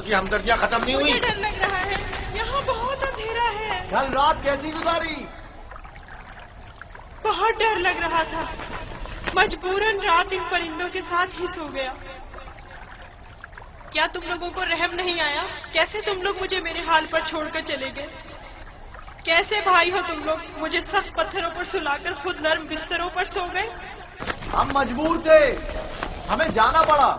کی ہمدردیاں ختم نہیں ہوئی؟ مجھے ڈر لگ رہا ہے، یہاں بہت اندھیرا ہے۔ کل رات کیسی گزاری؟ بہت ڈر لگ رہا تھا، مجبوراً رات ان پرندوں کے ساتھ ہی سو گیا۔ کیا تم لوگوں کو رحم نہیں آیا؟ کیسے تم لوگ مجھے میرے حال پر چھوڑ کر چلے گئے؟ کیسے بھائی ہو تم لوگ؟ مجھے سخت پتھروں پر سلا کر خود نرم بستروں پر سو گئے۔ ہم مجبور تھے، ہمیں جانا پڑا۔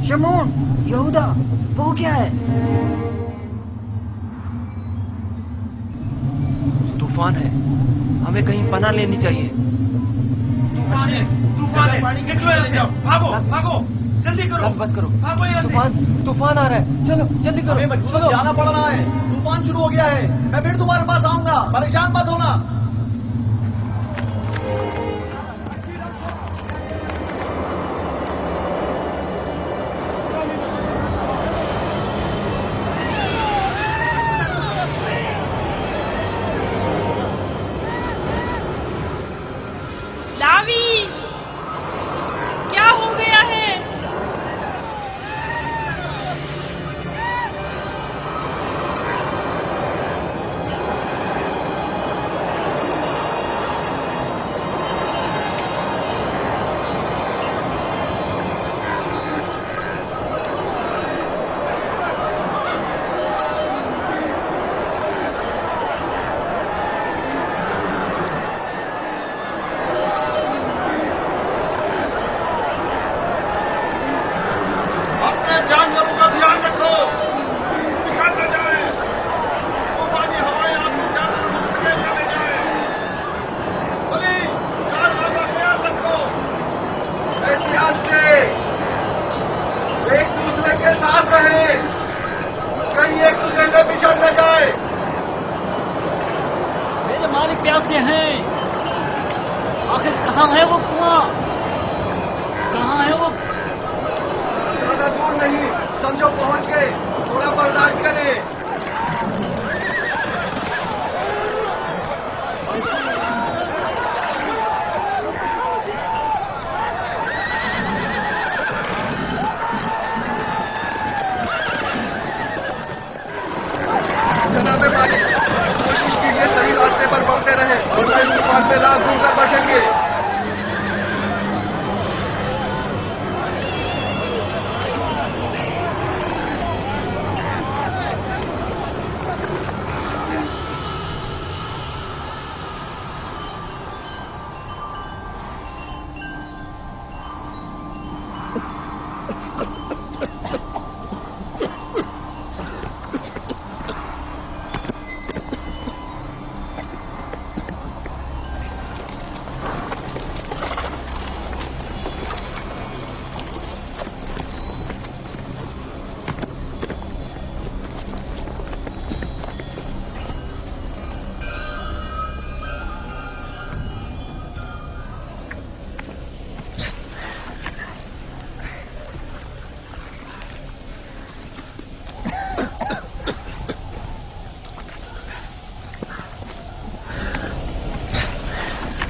شمعون، یہودا، وہ کیا ہے؟ طوفان ہے، ہمیں کہیں پناہ لینی چاہیے۔ طوفان ہے، طوفان ہے، نکلو یہاں سے، بھاگو بھاگو، جلدی کرو، بس کرو، بھاگو یہاں سے۔ طوفان آ رہا ہے، چلو جلدی کرو، ہمیں مجبور جانا پڑ رہا ہے، طوفان شروع ہو گیا ہے۔ میں پھر تمہارے پاس آؤں گا، پریشان مت ہونا۔ لاوی، کیا ہو گیا ہے؟ اپنے جانوروں کا دھیان رکھو، نکل نہ جائے، طوفانی ہوائیں آپ کے جانوروں کو تیز نہ لے جائیں۔ بلی، جانوروں کا خیال رکھو، احتیاط سے، ایک دوسرے کے ساتھ رہیں، کہیں ایک دوسرے سے بچھڑ نہ جائے۔ میرے مالک پیاسے ہیں، آخر کہاں ہے وہ کنواں؟ کہاں ہے وہ؟ زیادہ دور نہیں، سمجھو پہنچ گئے، تھوڑا برداشت کریں۔ جناب مالک، کوشش کیجیے صحیح راستے پر بڑھتے رہیں اور میں اس طوفان سے رات دور کر بچیں گے۔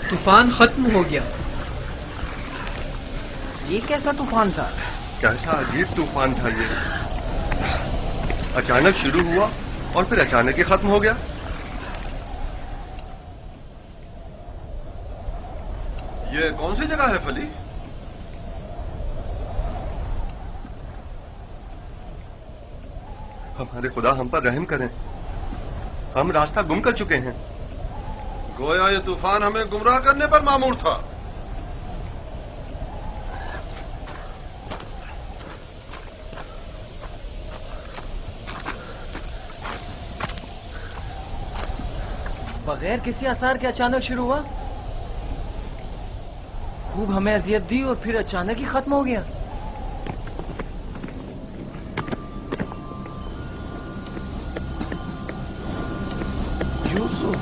طوفان ختم ہو گیا۔ یہ کیسا طوفان تھا؟ کیسا عجیب طوفان تھا یہ، اچانک شروع ہوا اور پھر اچانک ہی ختم ہو گیا۔ یہ کون سی جگہ ہے فلی؟ ہمارے خدا ہم پر رحم کریں، ہم راستہ گم کر چکے ہیں۔ گویا یہ طوفان ہمیں گمراہ کرنے پر مامور تھا۔ بغیر کسی آثار کے اچانک شروع ہوا، خوب ہمیں اذیت دی اور پھر اچانک ہی ختم ہو گیا۔ یوسف،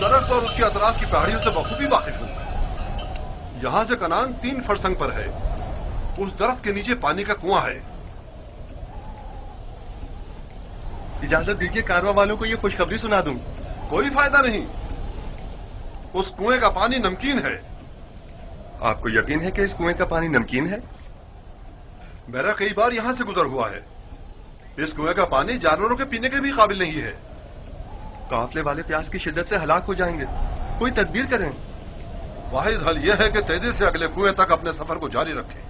درخت اور اس کے اطراف کی پہاڑیوں سے بخوبی واقف ہوں. یہاں سے کنان 3 فرسنگ پر ہے. اس درخت کے نیچے پانی کا کنواں ہے. اجازت دیجیے کارواں والوں کو یہ خوشخبری سنا دوں. کوئی فائدہ نہیں. اس کنویں کا پانی نمکین ہے. آپ کو یقین ہے کہ اس کنویں کا پانی نمکین ہے؟ میرا کئی بار یہاں سے گزر ہوا ہے. اس کنویں کا پانی جانوروں کے پینے کے بھی قابل نہیں ہے. قافلے والے پیاس کی شدت سے ہلاک ہو جائیں گے. کوئی تدبیر کریں. واحد حل یہ ہے کہ تیزی سے اگلے کنویں تک اپنے سفر کو جاری رکھیں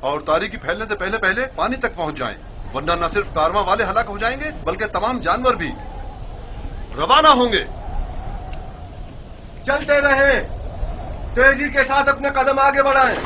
اور تاریکی پھیلنے سے پہلے پہلے پانی تک پہنچ جائیں، ورنہ نہ صرف کارواں والے ہلاک ہو جائیں گے بلکہ تمام جانور بھی. روانہ ہوں گے. چلتے رہیں، تیزی کے ساتھ اپنے قدم آگے بڑھائیں.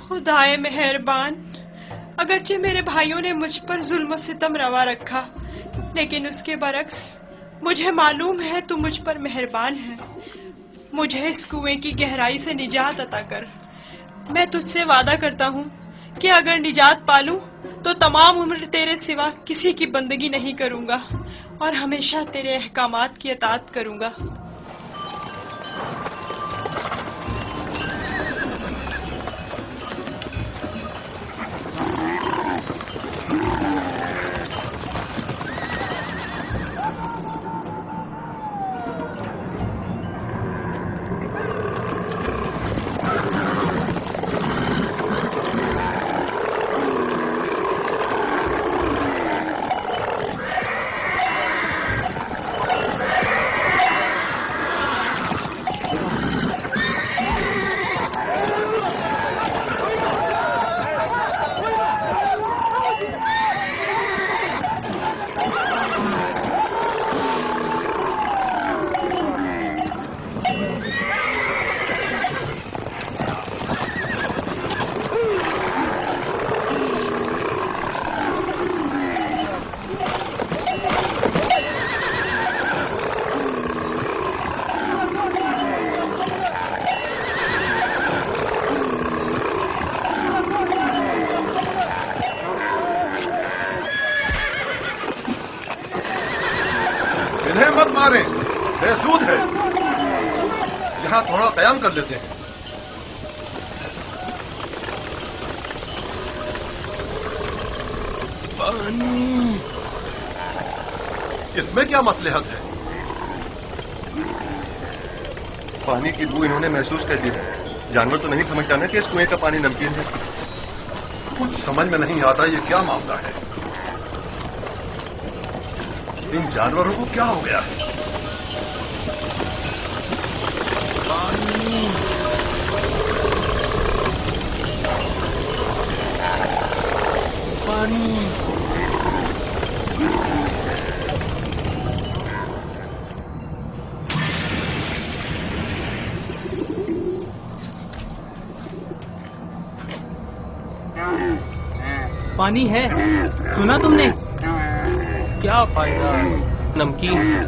خدائے مہربان، اگرچہ میرے بھائیوں نے مجھ پر ظلم و ستم روا رکھا، لیکن اس کے برعکس مجھے معلوم ہے تو مجھ پر مہربان ہے. مجھے اس کنویں کی گہرائی سے نجات عطا کر. میں تجھ سے وعدہ کرتا ہوں کہ اگر نجات پالوں تو تمام عمر تیرے سوا کسی کی بندگی نہیں کروں گا اور ہمیشہ تیرے احکامات کی اطاعت کروں گا. انہیں مت ماریں، بے سود ہے. یہاں تھوڑا قیام کر لیتے ہیں. پانی. اس میں کیا مصلحت ہے؟ پانی کی بو انہوں نے محسوس کر لی ہے. جانور تو نہیں سمجھتا نا کہ اس کنویں کا پانی نمکین ہے. کچھ سمجھ میں نہیں آتا یہ کیا معاملہ ہے. ان جانوروں کو کیا ہو گیا ہے؟ پانی. پانی ہے، سنا تم نے؟ کیا فائدہ، نمکین ہے.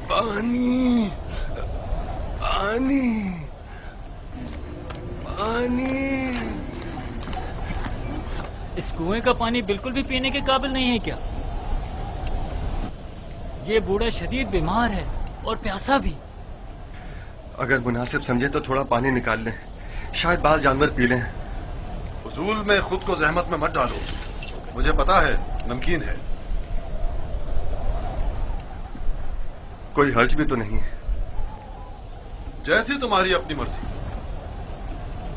پانی. پانی. پانی. اس کنویں کا پانی بالکل بھی پینے کے قابل نہیں ہے کیا؟ یہ بوڑھا شدید بیمار ہے اور پیاسا بھی. اگر مناسب سمجھے تو تھوڑا پانی نکال لیں، شاید بعض جانور پی لیں. فضول میں خود کو زحمت میں مت ڈالو، مجھے پتا ہے نمکین ہے. کوئی حرج بھی تو نہیں ہے. جیسی تمہاری اپنی مرضی.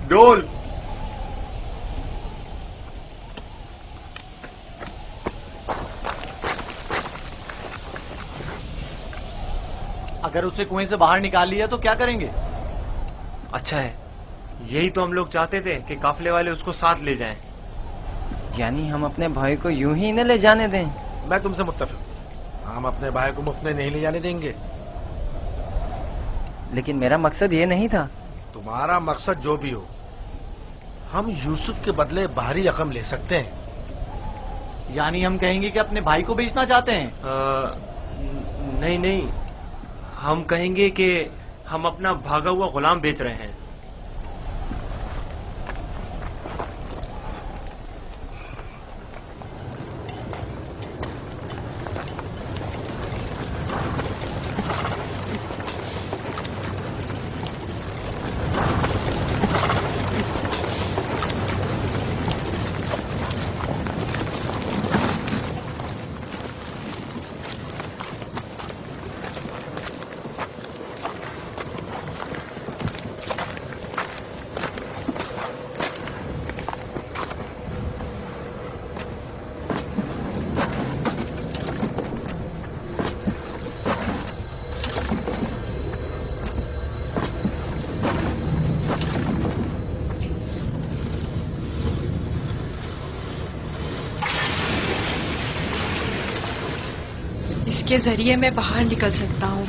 ڈول. اگر اسے کنویں سے باہر نکال لیا تو کیا کریں گے؟ اچھا ہے، یہی تو ہم لوگ چاہتے تھے کہ قافلے والے اس کو ساتھ لے جائیں۔ یعنی ہم اپنے بھائی کو یوں ہی نہ لے جانے دیں؟ میں تم سے متفق، ہم اپنے بھائی کو مفت میں نہیں لے جانے دیں گے۔ لیکن میرا مقصد یہ نہیں تھا۔ تمہارا مقصد جو بھی ہو، ہم یوسف کے بدلے باہری رقم لے سکتے ہیں۔ یعنی ہم کہیں گے کہ اپنے بھائی کو بیچنا چاہتے ہیں؟ نہیں نہیں، ہم کہیں گے کہ ہم اپنا بھاگا ہوا غلام بیچ رہے ہیں۔ کے ذریعے میں باہر نکل سکتا ہوں۔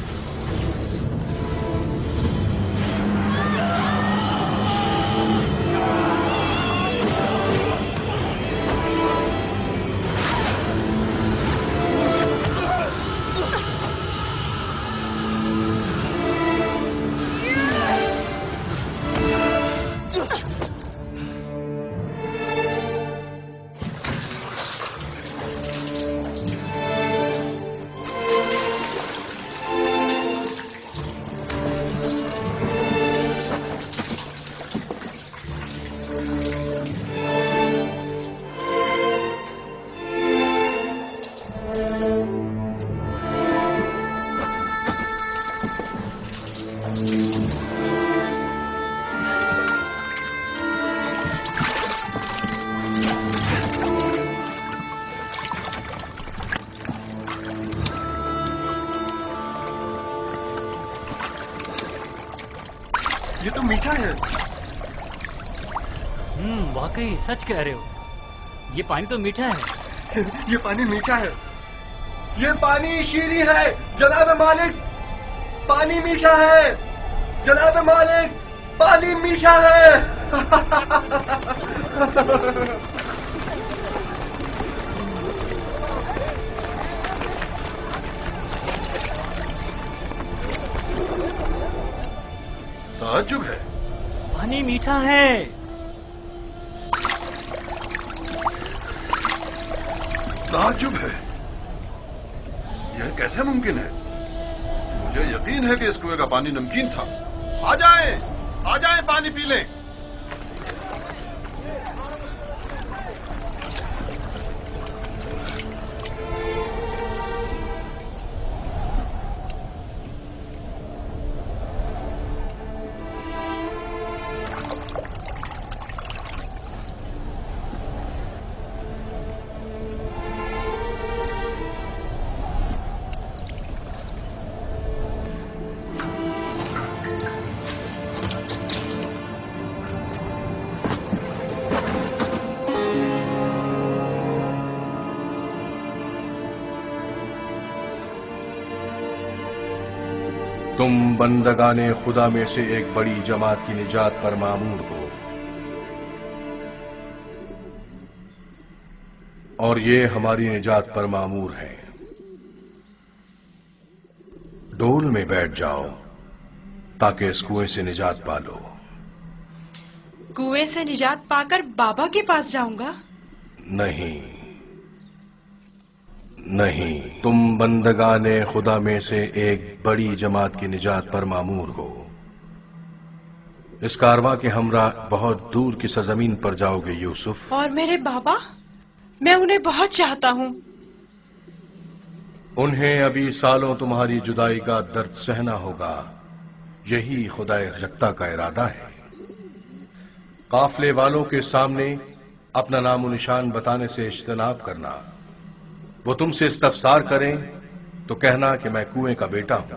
یہ تو میٹھا ہے۔ واقعی سچ کہہ رہے ہو، یہ پانی تو میٹھا ہے۔ یہ پانی میٹھا ہے، یہ پانی شیریں ہے جناب مالک، پانی میٹھا ہے جناب مالک، پانی میٹھا ہے۔ تعجب ہے، پانی میٹھا ہے۔ تعجب ہے، یہ کیسے ممکن ہے؟ مجھے یقین ہے کہ اس کنویں کا پانی نمکین تھا۔ آ جائیں، آ جائیں، پانی پی لیں۔ تم بندگان خدا میں سے ایک بڑی جماعت کی نجات پر مامور ہو، اور یہ ہماری نجات پر مامور ہے۔ ڈول میں بیٹھ جاؤ تاکہ اس کنویں سے نجات پا لو۔ کنویں سے نجات پا کر بابا کے پاس جاؤں گا؟ نہیں نہیں، تم بندگان خدا میں سے ایک بڑی جماعت کی نجات پر مامور ہو۔ اس کارواں کے ہمراہ بہت دور کی سرزمین پر جاؤ گے یوسف۔ اور میرے بابا؟ میں انہیں بہت چاہتا ہوں۔ انہیں ابھی سالوں تمہاری جدائی کا درد سہنا ہوگا، یہی خدا یکتا کا ارادہ ہے۔ قافلے والوں کے سامنے اپنا نام و نشان بتانے سے اجتناب کرنا۔ وہ تم سے استفسار کریں تو کہنا کہ میں کنویں کا بیٹا ہوں۔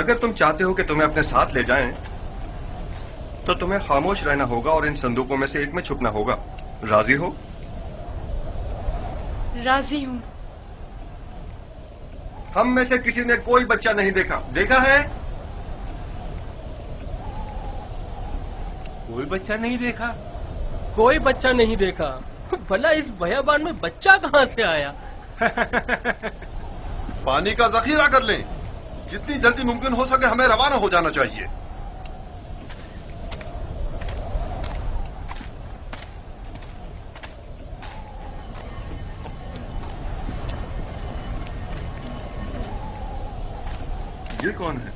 اگر تم چاہتے ہو کہ تمہیں اپنے ساتھ لے جائیں تو تمہیں خاموش رہنا ہوگا اور ان صندوقوں میں سے ایک میں چھپنا ہوگا. راضی ہو؟ راضی ہوں. ہم میں سے کسی نے کوئی بچہ نہیں دیکھا. دیکھا ہے؟ کوئی بچہ نہیں دیکھا. کوئی بچہ نہیں دیکھا. بھلا اس بیابان میں بچہ کہاں سے آیا؟ پانی کا ذخیرہ کر لیں. جتنی جلدی ممکن ہو سکے ہمیں روانہ ہو جانا چاہیے. یہ کون ہے؟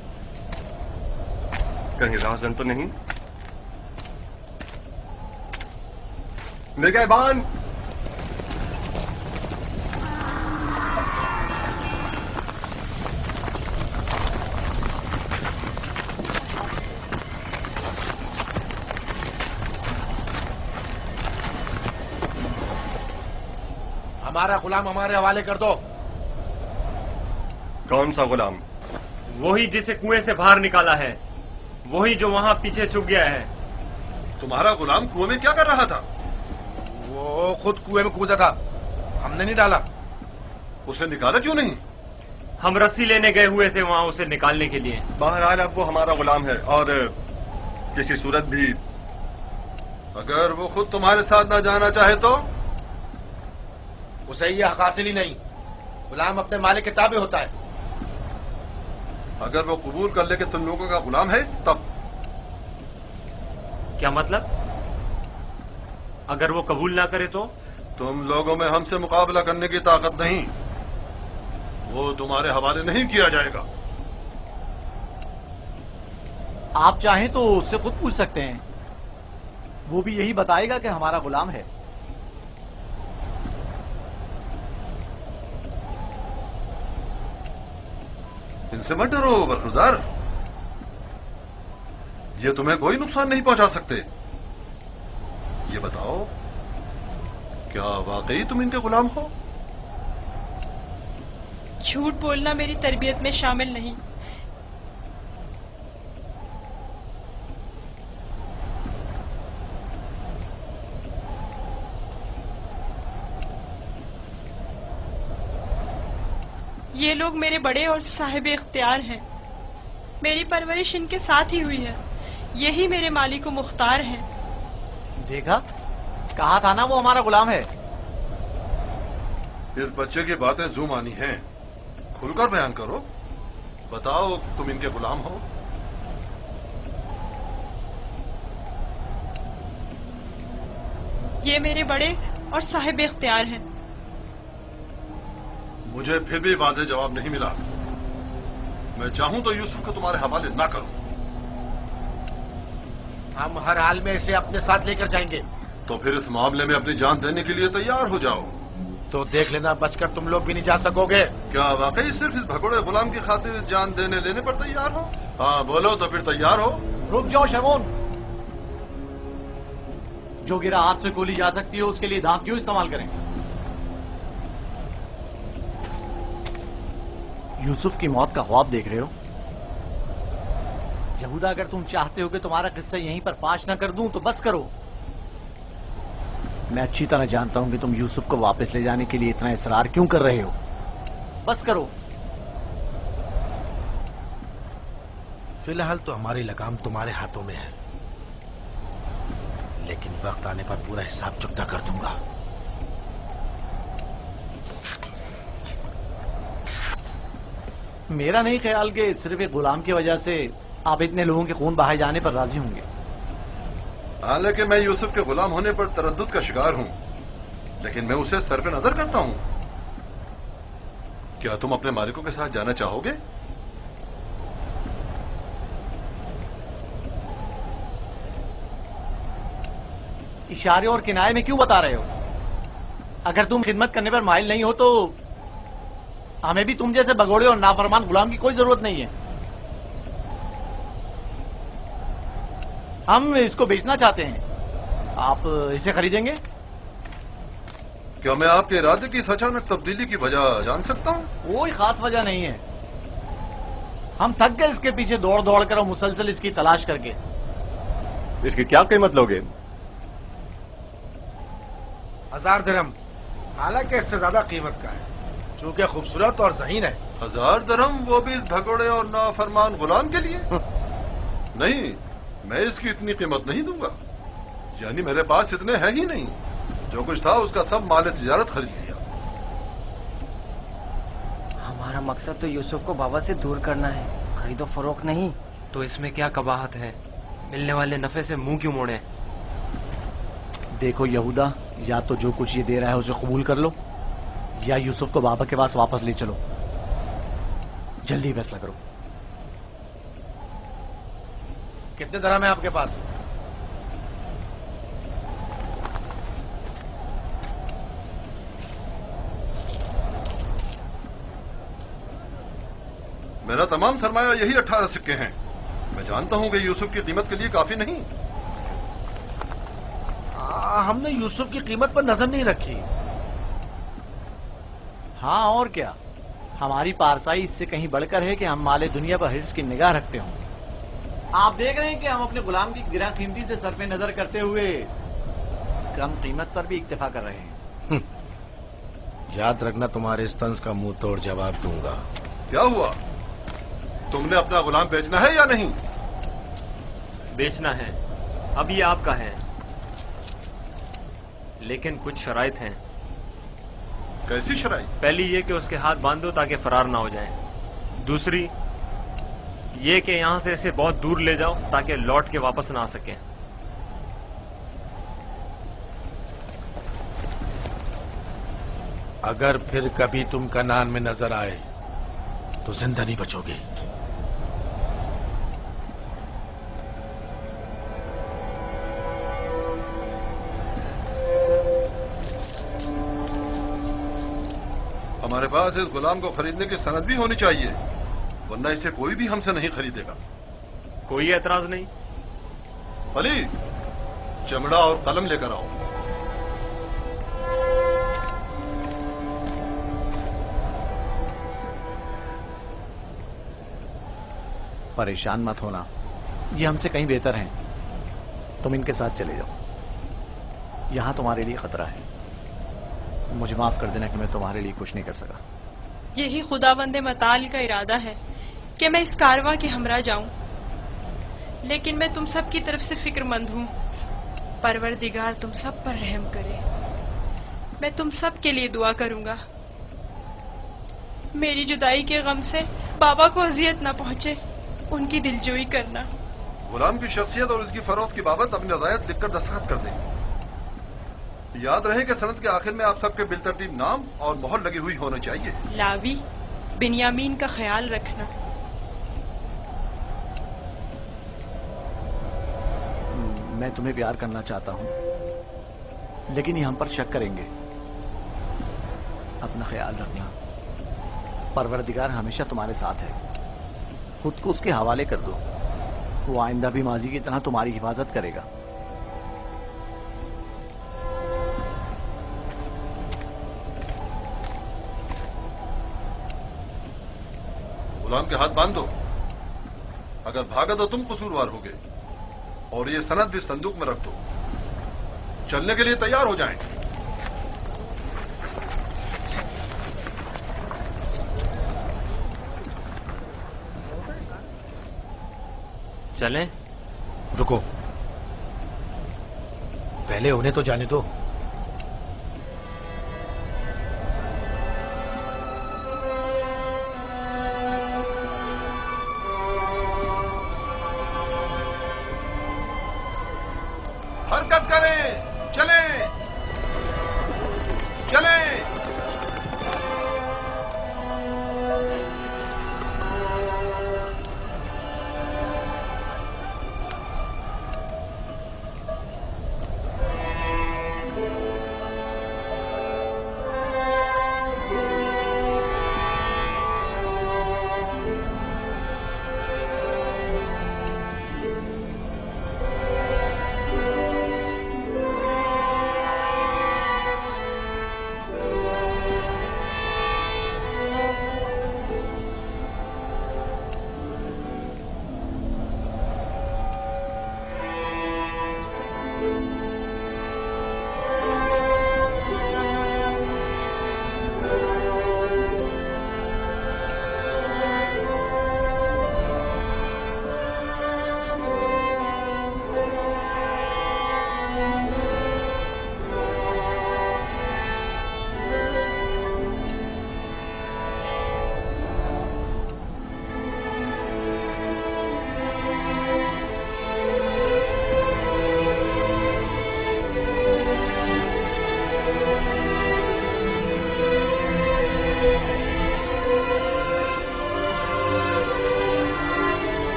کہیں راہزن تو نہیں؟ نگہبان! ہمارا غلام ہمارے حوالے کر دو. کون سا غلام؟ وہی جسے کنویں سے باہر نکالا ہے. وہی جو وہاں پیچھے چھپ گیا ہے. تمہارا غلام کنویں میں کیا کر رہا تھا؟ وہ خود کنویں میں کودا تھا. ہم نے نہیں ڈالا. اسے نکالا کیوں نہیں؟ ہم رسی لینے گئے ہوئے تھے وہاں اسے نکالنے کے لیے. بہرحال اب وہ ہمارا غلام ہے اور کسی صورت بھی اگر وہ خود تمہارے ساتھ نہ جانا چاہے تو؟ اسے یہ حق حاصل ہی نہیں. غلام اپنے مالک کے تابع ہوتا ہے. اگر وہ قبول کر لے کہ تم لوگوں کا غلام ہے تب؟ کیا مطلب؟ اگر وہ قبول نہ کرے تو؟ تم لوگوں میں ہم سے مقابلہ کرنے کی طاقت نہیں. وہ تمہارے حوالے نہیں کیا جائے گا. آپ چاہیں تو اس سے خود پوچھ سکتے ہیں. وہ بھی یہی بتائے گا کہ ہمارا غلام ہے. ان سے مت ڈرو برخوردار. یہ تمہیں کوئی نقصان نہیں پہنچا سکتے. یہ بتاؤ کیا واقعی تم ان کے غلام ہو؟ جھوٹ بولنا میری تربیت میں شامل نہیں. یہ لوگ میرے بڑے اور صاحب اختیار ہیں. میری پرورش ان کے ساتھ ہی ہوئی ہے. یہی میرے مالک و مختار ہیں. دیکھا، کہا تھا نا وہ ہمارا غلام ہے. اس بچے کی باتیں زو مانی ہیں. کھل کر بیان کرو. بتاؤ تم ان کے غلام ہو؟ یہ میرے بڑے اور صاحب اختیار ہیں. مجھے پھر بھی واضح جواب نہیں ملا. میں چاہوں تو یوسف کو تمہارے حوالے نہ کروں. ہم ہر حال میں اسے اپنے ساتھ لے کر جائیں گے. تو پھر اس معاملے میں اپنی جان دینے کے لیے تیار ہو جاؤ. تو دیکھ لینا بچ کر تم لوگ بھی نہیں جا سکو گے. کیا واقعی صرف اس بھگوڑے غلام کی خاطر جان دینے لینے پر تیار ہو؟ ہاں بولو تو پھر تیار ہو. رک جاؤ شمون. جو گرا ہاتھ سے گولی جا سکتی ہے اس کے لیے دانت کیوں استعمال کریں؟ یوسف کی موت کا خواب دیکھ رہے ہو؟ یہودا اگر تم چاہتے ہو کہ تمہارا قصہ یہیں پر فاش نہ کر دوں تو بس کرو. میں اچھی طرح جانتا ہوں کہ تم یوسف کو واپس لے جانے کے لیے اتنا اصرار کیوں کر رہے ہو. بس کرو. فی الحال تو ہماری لگام تمہارے ہاتھوں میں ہے، لیکن وقت آنے پر پورا حساب چکتا کر دوں گا. میرا نہیں خیال کہ صرف ایک غلام کی وجہ سے آپ اتنے لوگوں کے خون بہائے جانے پر راضی ہوں گے. حالانکہ میں یوسف کے غلام ہونے پر تردد کا شکار ہوں، لیکن میں اسے سر پہ نظر کرتا ہوں. کیا تم اپنے مالکوں کے ساتھ جانا چاہو گے؟ اشارے اور کنائے میں کیوں بتا رہے ہو؟ اگر تم خدمت کرنے پر مائل نہیں ہو تو ہمیں بھی تم جیسے بگوڑے اور نافرمان غلام کی کوئی ضرورت نہیں ہے. ہم اس کو بیچنا چاہتے ہیں. آپ اسے خریدیں گے؟ کیا میں آپ کے ارادے کی اس اچانک تبدیلی کی وجہ جان سکتا ہوں؟ کوئی خاص وجہ نہیں ہے. ہم تھک گئے اس کے پیچھے دوڑ دوڑ کر اور مسلسل اس کی تلاش کر کے. اس کی کیا قیمت لوگے؟ 1000 درہم، حالانکہ اس سے زیادہ قیمت کا ہے چونکہ خوبصورت اور ذہین ہے. 1000 درہم، وہ بھی اس بھگوڑے اور نافرمان غلام کے لیے؟ نہیں، میں اس کی اتنی قیمت نہیں دوں گا. یعنی میرے پاس اتنے ہیں ہی نہیں. جو کچھ تھا اس کا سب مال تجارت خرید لیا. ہمارا مقصد تو یوسف کو بابا سے دور کرنا ہے، خرید و فروخت نہیں. تو اس میں کیا قباحت ہے؟ ملنے والے نفع سے منہ کیوں موڑے؟ دیکھو یہودا، یا تو جو کچھ یہ دے رہا ہے اسے قبول کر لو، یا یوسف کو بابا کے پاس واپس لے چلو. جلدی فیصلہ کرو. کتنے درہم ہے آپ کے پاس؟ میرا تمام سرمایہ یہی 18 سکے ہیں. میں جانتا ہوں کہ یوسف کی قیمت کے لیے کافی نہیں. ہم نے یوسف کی قیمت پر نظر نہیں رکھی. ہاں اور کیا، ہماری پارسائی اس سے کہیں بڑھ کر ہے کہ ہم مال دنیا پر حرص کی نگاہ رکھتے ہوں. آپ دیکھ رہے ہیں کہ ہم اپنے غلام کی گراں قیمتی سے صرف نظر کرتے ہوئے کم قیمت پر بھی اکتفا کر رہے ہیں. یاد رکھنا، تمہارے اس طنز کا منہ توڑ جواب دوں گا. کیا ہوا؟ تم نے اپنا غلام بیچنا ہے یا نہیں؟ بیچنا ہے، اب یہ آپ کا ہے، لیکن کچھ شرائط ہیں. کیسی شرائط؟ پہلی یہ کہ اس کے ہاتھ باندھ دو تاکہ فرار نہ ہو جائیں. دوسری یہ کہ یہاں سے اسے بہت دور لے جاؤ تاکہ لوٹ کے واپس نہ آ سکے. اگر پھر کبھی تم کنعان میں نظر آئے تو زندہ نہیں بچو گے. ہمارے پاس اس غلام کو خریدنے کی سند بھی ہونی چاہیے، ورنہ اسے کوئی بھی ہم سے نہیں خریدے گا. کوئی اعتراض نہیں؟ علی، چمڑا اور قلم لے کر آؤ. پریشان مت ہونا، یہ ہم سے کہیں بہتر ہیں. تم ان کے ساتھ چلے جاؤ. یہاں تمہارے لیے خطرہ ہے. مجھے معاف کر دینا کہ میں تمہارے لیے کچھ نہیں کر سکا. یہی خداوند متعال کا ارادہ ہے کہ میں اس کارواں کے ہمراہ جاؤں، لیکن میں تم سب کی طرف سے فکر مند ہوں. پروردگار تم سب پر رحم کرے. میں تم سب کے لیے دعا کروں گا. میری جدائی کے غم سے بابا کو اذیت نہ پہنچے، ان کی دلجوئی کرنا. غلام کی شخصیت اور اس کی فروخت کی بابت اپنی رضایت لکھ کر دستخط کر دیں. یاد رہے کہ سند کے آخر میں آپ سب کے بالترتیب نام اور مہر لگی ہوئی ہونا چاہیے. لاوی، بنیامین کا خیال رکھنا. میں تمہیں پیار کرنا چاہتا ہوں، لیکن یہ ہم پر شک کریں گے. اپنا خیال رکھنا. پروردگار ہمیشہ تمہارے ساتھ ہے. خود کو اس کے حوالے کر دو، وہ آئندہ بھی ماضی کی طرح تمہاری حفاظت کرے گا. غلام کے ہاتھ باندھ دو. اگر بھاگا تو تم قصوروار ہوگے، اور یہ سند بھی صندوق میں رکھ دو. چلنے کے لیے تیار ہو جائیں. چلیں؟ رکو، پہلے انہیں تو جانے دو. حرکت کریں، چلیں چلیں.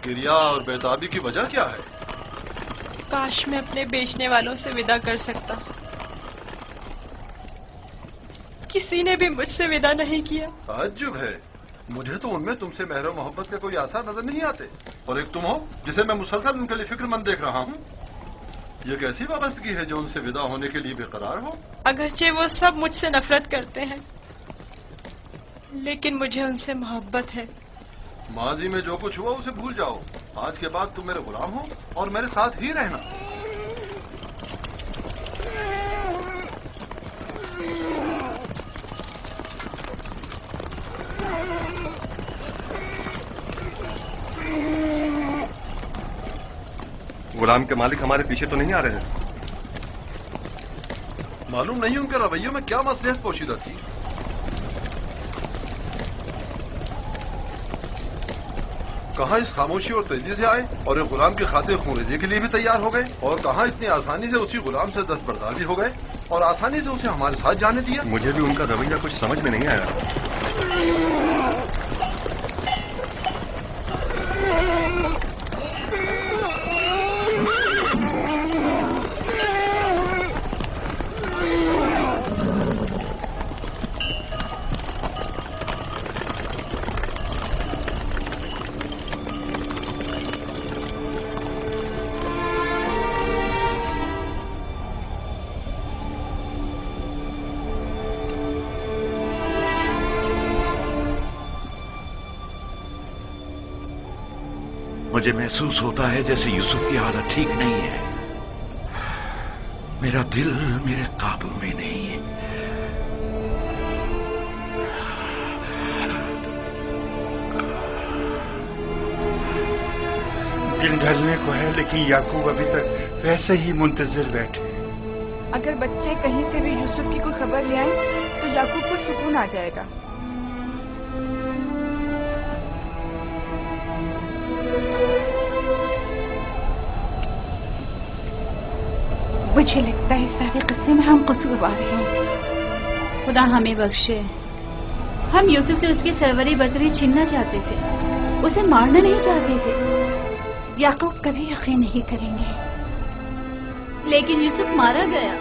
کریا اور بیتابی کی وجہ کیا ہے؟ کاش میں اپنے بیچنے والوں سے ودا کر سکتا. کسی نے بھی مجھ سے ودا نہیں کیا. تعجب ہے، مجھے تو ان میں تم سے مہر و محبت کے کوئی آثار نظر نہیں آتے. اور ایک تم ہو جسے میں مسلسل ان کے لیے فکر مند دیکھ رہا ہوں. یہ کیسی وابستگی ہے جو ان سے ودا ہونے کے لیے بے قرار ہو؟ اگرچہ وہ سب مجھ سے نفرت کرتے ہیں لیکن مجھے ان سے محبت ہے. ماضی میں جو کچھ ہوا اسے بھول جاؤ. آج کے بعد تم میرے غلام ہو اور میرے ساتھ ہی رہنا. غلام کے مالک ہمارے پیچھے تو نہیں آ رہے ہیں؟ معلوم نہیں ان کے رویوں میں کیا مصلحت پوشیدہ تھی. کہاں اس خاموشی اور تیزی سے آئے اور ایک غلام کی خاطر خونریزی کے لیے بھی تیار ہو گئے، اور کہاں اتنی آسانی سے اسی غلام سے دستبردار بھی ہو گئے اور آسانی سے اسے ہمارے ساتھ جانے دیا. مجھے بھی ان کا رویہ کچھ سمجھ میں نہیں آیا. مجھے محسوس ہوتا ہے جیسے یوسف کی حالت ٹھیک نہیں ہے. میرا دل میرے قابو میں نہیں ہے. دن ڈھلنے کو ہے لیکن یعقوب ابھی تک ویسے ہی منتظر بیٹھے. اگر بچے کہیں سے بھی یوسف کی کوئی خبر لے آئیں تو یعقوب کو سکون آ جائے گا. مجھے لگتا ہے سارے قصے میں ہم قصوروار ہیں. خدا ہمیں بخشے. ہم یوسف سے اس کی سروری برتری چھیننا چاہتے تھے، اسے مارنا نہیں چاہتے تھے. یعقوب کبھی یقین نہیں کریں گے. لیکن یوسف مارا گیا.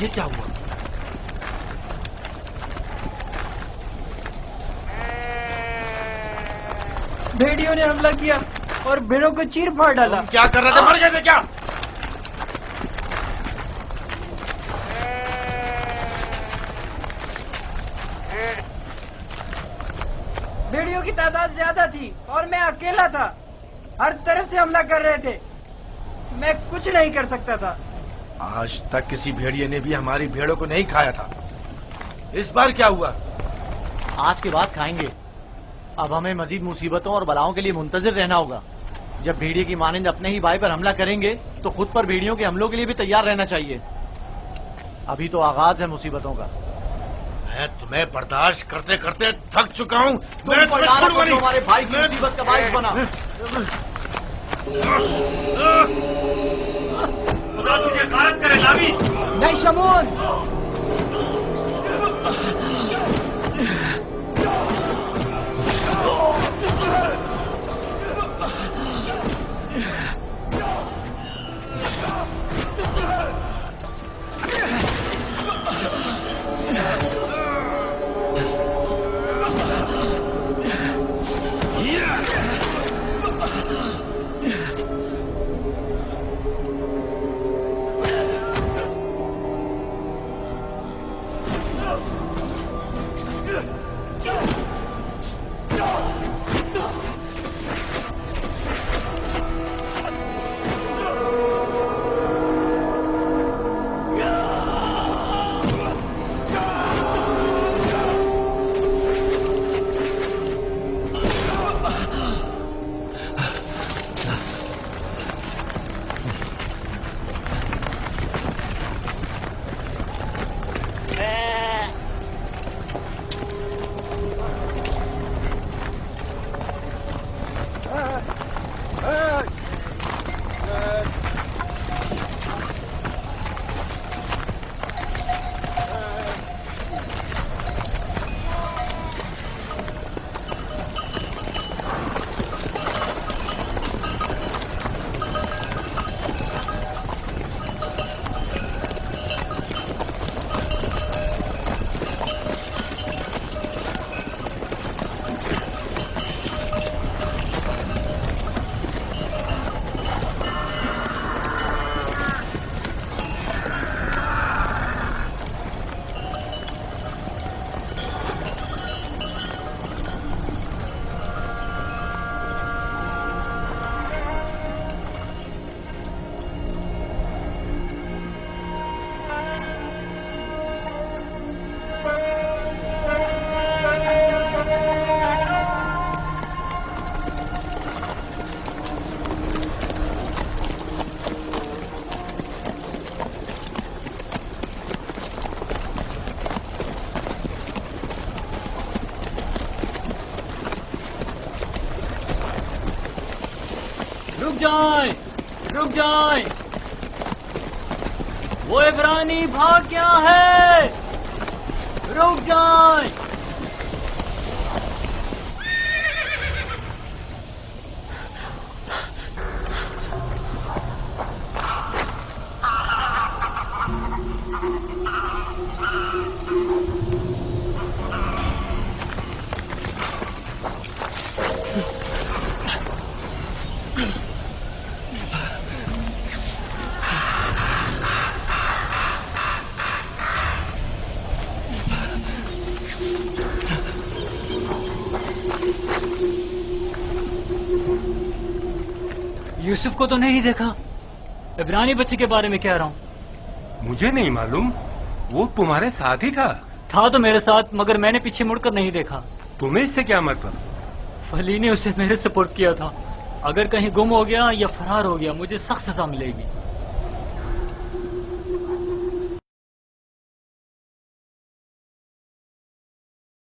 یہ کیا ہوا؟ بھیڑیوں نے حملہ کیا اور بھیڑوں کو چیر پھاڑ ڈالا. کیا کر رہے تھے؟ مر گئے تھے کیا؟ بھیڑیوں کی تعداد زیادہ تھی اور میں اکیلا تھا. ہر طرف سے حملہ کر رہے تھے. میں کچھ نہیں کر سکتا تھا. آج تک کسی بھیڑیے نے بھی ہماری بھیڑوں کو نہیں کھایا تھا. اس بار کیا ہوا؟ آج کے بعد کھائیں گے. اب ہمیں مزید مصیبتوں اور بلاؤں کے لیے منتظر رہنا ہوگا. جب بھیڑیے کی مانند اپنے ہی بھائی پر حملہ کریں گے تو خود پر بھیڑیوں کے حملوں کے لیے بھی تیار رہنا چاہیے. ابھی تو آغاز ہے مصیبتوں کا. میں تمہیں برداشت کرتے کرتے تھک چکا ہوں. ہمارے بھائی کی مصیبت کا باعث بنا. خدا تجھے غارت کرے لاوی. نہیں شمون. رک جائیں وہ عبرانی بھاگ گیا ہے، رک جائیں۔ یوسف کو تو نہیں دیکھا، عبرانی بچے کے بارے میں کہہ رہا ہوں۔ مجھے نہیں معلوم، وہ تمہارے ساتھ ہی تھا تو میرے ساتھ، مگر میں نے پیچھے مڑ کر نہیں دیکھا۔ تمہیں اس سے کیا مطلب؟ فلی نے اسے میرے سپورٹ کیا تھا، اگر کہیں گم ہو گیا یا فرار ہو گیا مجھے سخت سزا ملے گی۔